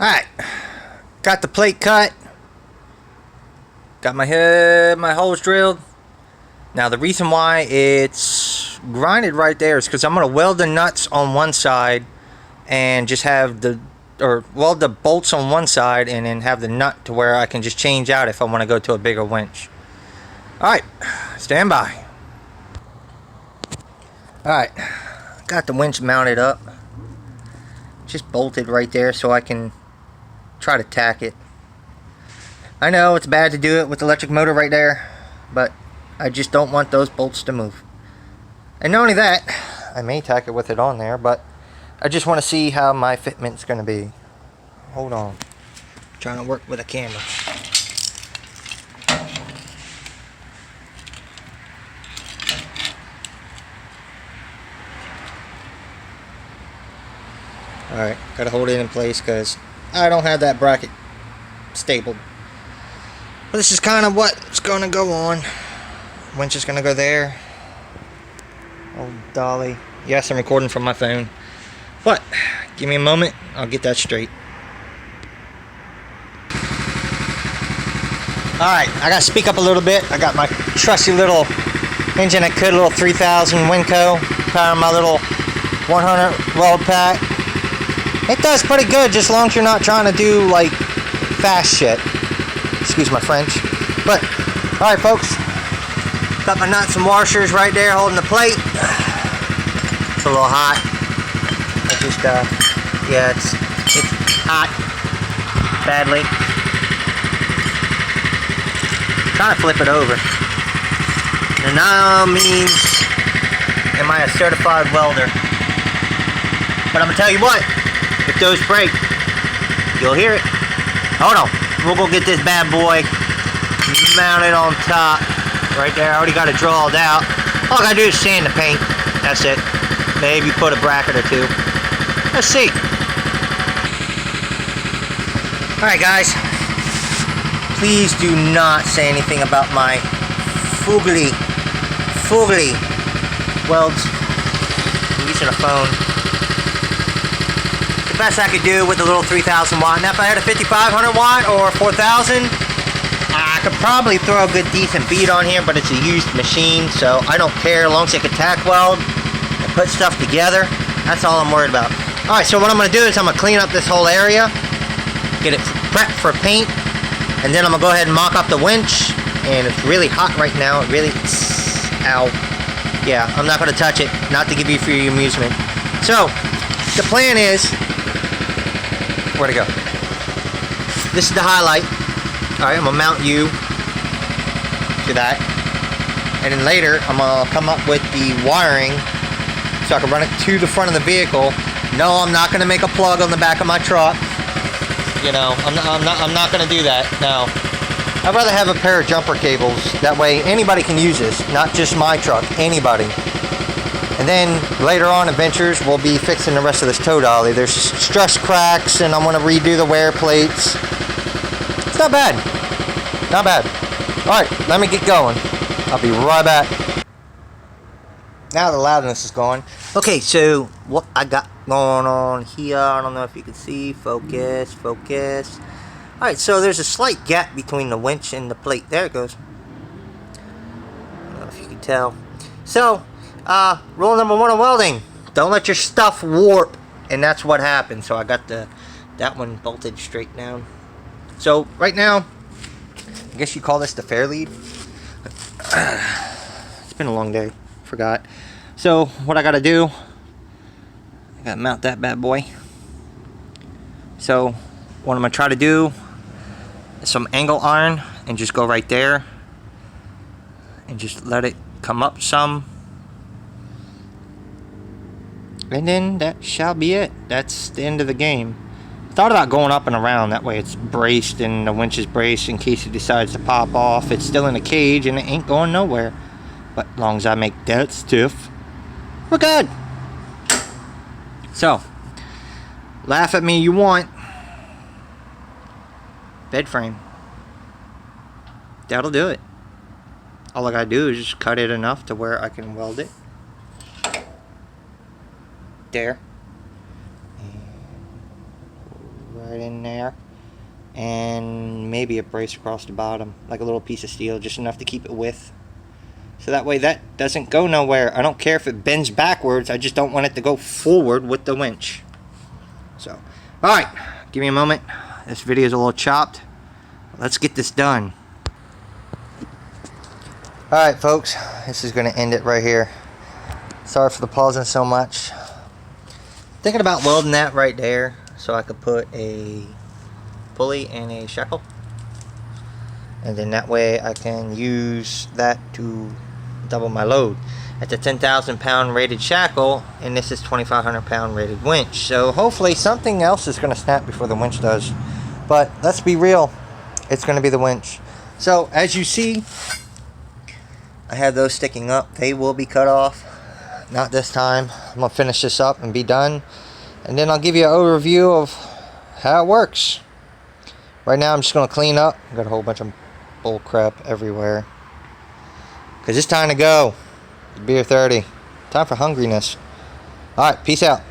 Alright, got the plate cut, got my holes drilled. Now the reason why it's grinded right there is because I'm going to weld the nuts on one side and just have weld the bolts on one side and then have the nut to where I can just change out if I want to go to a bigger winch. Alright, stand by. Alright, got the winch mounted up. Just bolted right there so I can try to tack it. I know it's bad to do it with the electric motor right there, but I just don't want those bolts to move. And not only that, I may tack it with it on there, but I just want to see how my fitment's going to be. Hold on. I'm trying to work with a camera. Alright, gotta hold it in place because I don't have that bracket stapled. But this is kind of what's gonna go on. Winch is gonna go there. Oh, dolly. Yes, I'm recording from my phone. But, give me a moment, I'll get that straight. Alright, I gotta speak up a little bit. I got my trusty little engine I could, a little 3000 Winco, powering my little 100 weld pack. It does pretty good, just as long as you're not trying to do, like, fast shit. Excuse my French. But, alright folks. Got my nuts and washers right there holding the plate. It's a little hot. I just, yeah, it's hot. Badly. Trying to flip it over. And no means am I a certified welder. But I'm gonna tell you what. If those break, you'll hear it. Hold on. We'll go get this bad boy mounted on top. Right there. I already got it drilled out. All I gotta do is sand the paint. That's it. Maybe put a bracket or two. Let's see. Alright guys. Please do not say anything about my Fugly welds. I'm using a phone. The best I could do with a little 3000 watt. Now if I had a 5500 watt or 4000, I could probably throw a good decent bead on here, but it's a used machine, so I don't care as long as I can tack weld and put stuff together. That's all I'm worried about. Alright, so what I'm going to do is I'm going to clean up this whole area, get it prepped for paint, and then I'm going to go ahead and mock up the winch, and it's really hot right now. It really, ow. Yeah, I'm not going to touch it, not to give you for your amusement. So, the plan is, where'd it go? This is the highlight. Alright, I'm going to mount you to that. And then later, I'm going to come up with the wiring so I can run it to the front of the vehicle. No, I'm not going to make a plug on the back of my truck. You know, I'm not going to do that. No. I'd rather have a pair of jumper cables. That way, anybody can use this. Not just my truck. Anybody. And then later on adventures we'll be fixing the rest of this tow dolly. There's stress cracks and I'm going to redo the wear plates. It's not bad. Not bad. Alright, let me get going. I'll be right back. Now the loudness is gone. Okay, so what I got going on here, I don't know if you can see. Focus. Alright, so there's a slight gap between the winch and the plate. There it goes. I don't know if you can tell. So, rule number 1 of welding, don't let your stuff warp, and that's what happened. So I got that one bolted straight down. So right now, I guess you call this the fair lead. It's been a long day, forgot. So what I gotta do, I gotta mount that bad boy. So what I'm gonna try to do is some angle iron and just go right there and just let it come up some. And then that shall be it. That's the end of the game. Thought about going up and around. That way it's braced and the winch is braced in case it decides to pop off. It's still in a cage and it ain't going nowhere. But as long as I make that stiff, we're good. So, laugh at me you want. Bed frame. That'll do it. All I gotta do is just cut it enough to where I can weld it. There. And right in there. And maybe a brace across the bottom, like a little piece of steel, just enough to keep it with. So that way that doesn't go nowhere. I don't care if it bends backwards, I just don't want it to go forward with the winch. So, alright, give me a moment. This video is a little chopped. Let's get this done. Alright folks, this is going to end it right here. Sorry for the pausing so much. Thinking about welding that right there so I could put a pulley and a shackle. And then that way I can use that to double my load. It's a 10,000 pound rated shackle and this is 2,500 pound rated winch. So hopefully something else is going to snap before the winch does. But let's be real, it's going to be the winch. So as you see, I have those sticking up. They will be cut off. Not this time. I'm going to finish this up and be done. And then I'll give you an overview of how it works. Right now I'm just going to clean up. I've got a whole bunch of bull crap everywhere. Because it's time to go. Beer 30. Time for hungriness. Alright, peace out.